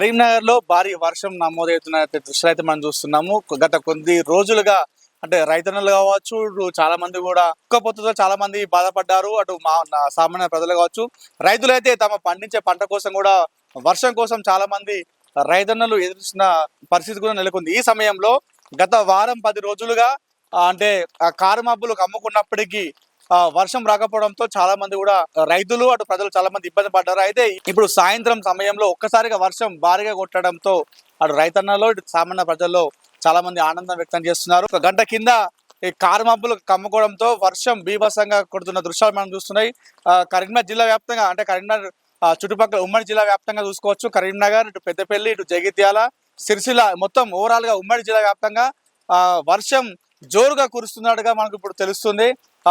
కరీంనగర్లో భారీ వర్షం నమోదవుతున్న దృశ్యాలు అయితే మనం చూస్తున్నాము. గత కొద్ది రోజులుగా అంటే రైతన్నలు కావచ్చు, చాలా మంది కూడా ఉక్కపోతతో చాలా మంది బాధపడ్డారు. అటు సామాన్య ప్రజలు కావచ్చు, రైతులైతే తమ పండించే పంట కోసం కూడా వర్షం కోసం చాలా మంది రైతన్నలు ఎదురుస్తున్న పరిస్థితి కూడా నెలకొంది. ఈ సమయంలో గత వారం 10 రోజులుగా అంటే కారు మబ్బులు కమ్ముకున్నప్పటికీ వర్షం రాకపోవడంతో చాలా మంది కూడా రైతులు అటు ప్రజలు చాలా మంది ఇబ్బంది పడ్డారు. అయితే ఇప్పుడు సాయంత్రం సమయంలో ఒక్కసారిగా వర్షం భారీగా కొట్టడంతో అటు రైతన్నలో ఇటు సామాన్య ప్రజల్లో చాలా మంది ఆనందం వ్యక్తం చేస్తున్నారు. ఒక గంట కింద ఈ కారు మబ్బులు కమ్ముకోవడంతో వర్షం బీభత్సంగా కొడుతున్న దృశ్యాలు మనం చూస్తున్నాయి. కరీంనగర్ జిల్లా వ్యాప్తంగా అంటే కరీంనగర్ చుట్టుపక్కల ఉమ్మడి జిల్లా వ్యాప్తంగా చూసుకోవచ్చు. కరీంనగర్, ఇటు పెద్దపల్లి, ఇటు జగిత్యాల, సిరిసిల్ల మొత్తం ఓవరాల్ గా ఉమ్మడి జిల్లా వ్యాప్తంగా వర్షం జోరుగా కురుస్తున్నట్టుగా మనకు ఇప్పుడు తెలుస్తుంది.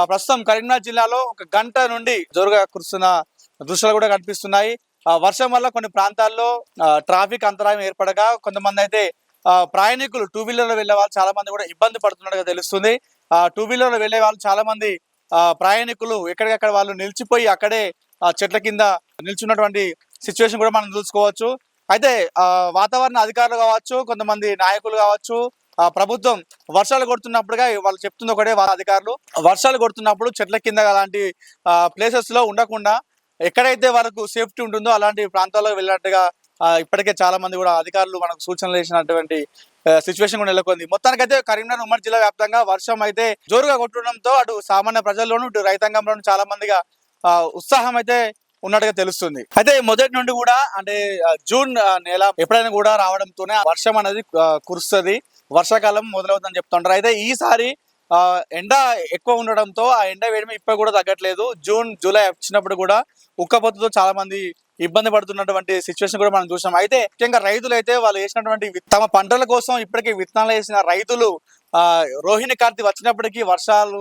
ప్రస్తుతం కరీంనగర్ జిల్లాలో ఒక గంట నుండి జోరుగా కురుస్తున్న దృశ్యాలు కూడా కనిపిస్తున్నాయి. వర్షం వల్ల కొన్ని ప్రాంతాల్లో ట్రాఫిక్ అంతరాయం ఏర్పడగా కొంతమంది అయితే ప్రయాణికులు టూ వీలర్లో వెళ్లే వాళ్ళు చాలా మంది కూడా ఇబ్బంది పడుతున్నట్టుగా తెలుస్తుంది. టూ వీలర్లో వెళ్లే వాళ్ళు చాలా మంది ప్రయాణికులు ఎక్కడికక్కడ వాళ్ళు నిలిచిపోయి అక్కడే చెట్ల కింద నిల్చున్నటువంటి సిచ్యువేషన్ కూడా మనం చూసుకోవచ్చు. అయితే వాతావరణ అధికారులు కావచ్చు, కొంతమంది నాయకులు కావచ్చు, ప్రభుత్వం వర్షాలు కొడుతున్నప్పుడుగా వాళ్ళు చెప్తుంది ఒకటే, వాళ్ళ అధికారులు వర్షాలు కొడుతున్నప్పుడు చెట్ల కింద అలాంటి ప్లేసెస్ లో ఉండకుండా ఎక్కడైతే వరకు సేఫ్టీ ఉంటుందో అలాంటి ప్రాంతాల్లో వెళ్ళినట్టుగా ఇప్పటికే చాలా మంది కూడా అధికారులు మనకు సూచనలు చేసినటువంటి సిచ్యువేషన్ కూడా నెలకొంది. మొత్తానికైతే కరీంనగర్ ఉమ్మడి జిల్లా వ్యాప్తంగా వర్షం అయితే జోరుగా కొట్టడంతో అటు సామాన్య ప్రజల్లోనూ ఇటు రైతాంగంలోనూ చాలా మందిగా ఉత్సాహం అయితే ఉన్నట్టుగా తెలుస్తుంది. అయితే మొదటి నుండి కూడా అంటే జూన్ నెల ఎప్పుడైనా కూడా రావడంతోనే వర్షం అనేది కురుస్తుంది, వర్షాకాలం మొదలవుతుందని చెప్తుంటారు. అయితే ఈసారి ఎండ ఎక్కువ ఉండడంతో ఆ ఎండ వేడిమి ఇప్పుడు కూడా తగ్గట్లేదు. జూన్ జూలై వచ్చినప్పుడు కూడా ఉక్కపోతతో చాలా మంది ఇబ్బంది పడుతున్నటువంటి సిచ్యువేషన్ కూడా మనం చూసాం. అయితే ముఖ్యంగా రైతులు అయితే వాళ్ళు వేసినటువంటి తమ పంటల కోసం ఇప్పటికీ విత్తనాలు వేసిన రైతులు రోహిణి కార్తీ వచ్చినప్పటికీ వర్షాలు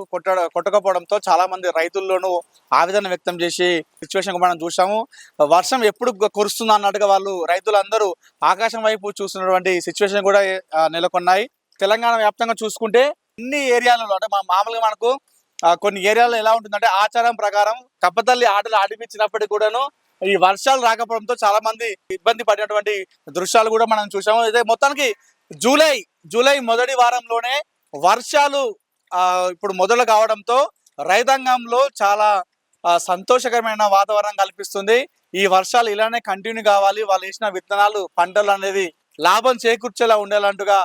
కొట్టకపోవడంతో చాలా మంది రైతుల్లోనూ ఆవేదన వ్యక్తం చేసి సిచ్యువేషన్ మనం చూసాము. వర్షం ఎప్పుడు కురుస్తుందో అన్నట్టుగా వాళ్ళు రైతులందరూ ఆకాశం వైపు చూస్తున్నటువంటి సిచ్యువేషన్ కూడా నెలకొన్నాయి. తెలంగాణ వ్యాప్తంగా చూసుకుంటే అన్ని ఏరియాలలో అంటే మామూలుగా మనకు కొన్ని ఏరియాలో ఎలా ఉంటుందంటే ఆచారం ప్రకారం కప్పతల్లి ఆటలు ఆడిపించినప్పటికీ కూడాను ఈ వర్షాలు రాకపోవడంతో చాలా మంది ఇబ్బంది పడినటువంటి దృశ్యాలు కూడా మనం చూసాము. అయితే మొత్తానికి జూలై మొదటి వారంలోనే వర్షాలు ఇప్పుడు మొదలు కావడంతో రైతాంగంలో చాలా సంతోషకరమైన వాతావరణం కల్పిస్తుంది. ఈ వర్షాలు ఇలానే కంటిన్యూ కావాలి, వాళ్ళు వేసిన విత్తనాలు పంటలు అనేది లాభం చేకూర్చేలా ఉండేలాంటిగా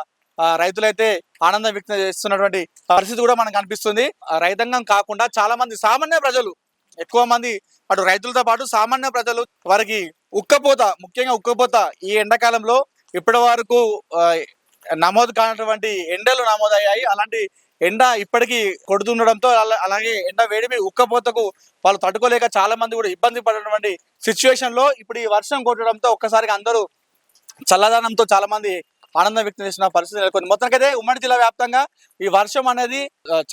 రైతులైతే ఆనందం వ్యక్తం చేస్తున్నటువంటి పరిస్థితి కూడా మనకు కనిపిస్తుంది. రైతాంగం కాకుండా చాలా మంది సామాన్య ప్రజలు, ఎక్కువ మంది అటు రైతులతో పాటు సామాన్య ప్రజలు వారికి ముఖ్యంగా ఉక్కపోత ఈ ఎండాకాలంలో ఇప్పటి వరకు నమోదు కానటువంటి ఎండలు నమోదయ్యాయి. అలాంటి ఎండ ఇప్పటికీ కొడుతుండడంతో అలాగే ఎండ వేడిమి ఉక్కపోతకు వాళ్ళు తట్టుకోలేక చాలా మంది కూడా ఇబ్బంది పడినటువంటి సిచ్యువేషన్ లో ఇప్పుడు ఈ వర్షం కొట్టడంతో ఒక్కసారిగా అందరూ చల్లదనంతో చాలా మంది ఆనందం వ్యక్తం చేసిన పరిస్థితి నెలకొంది. మొత్తానికైతే ఉమ్మడి జిల్లా వ్యాప్తంగా ఈ వర్షం అనేది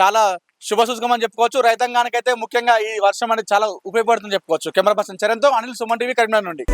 చాలా శుభసూచకం అని చెప్పుకోవచ్చు. రైతాంగానికైతే ముఖ్యంగా ఈ వర్షం అనేది చాలా ఉపయోగపడుతుందని చెప్పుకోవచ్చు. కెమెరా పర్సన్ చరణ్తో అనిల్, సుమన్ టీవీ, కరీంనగర్ నుండి.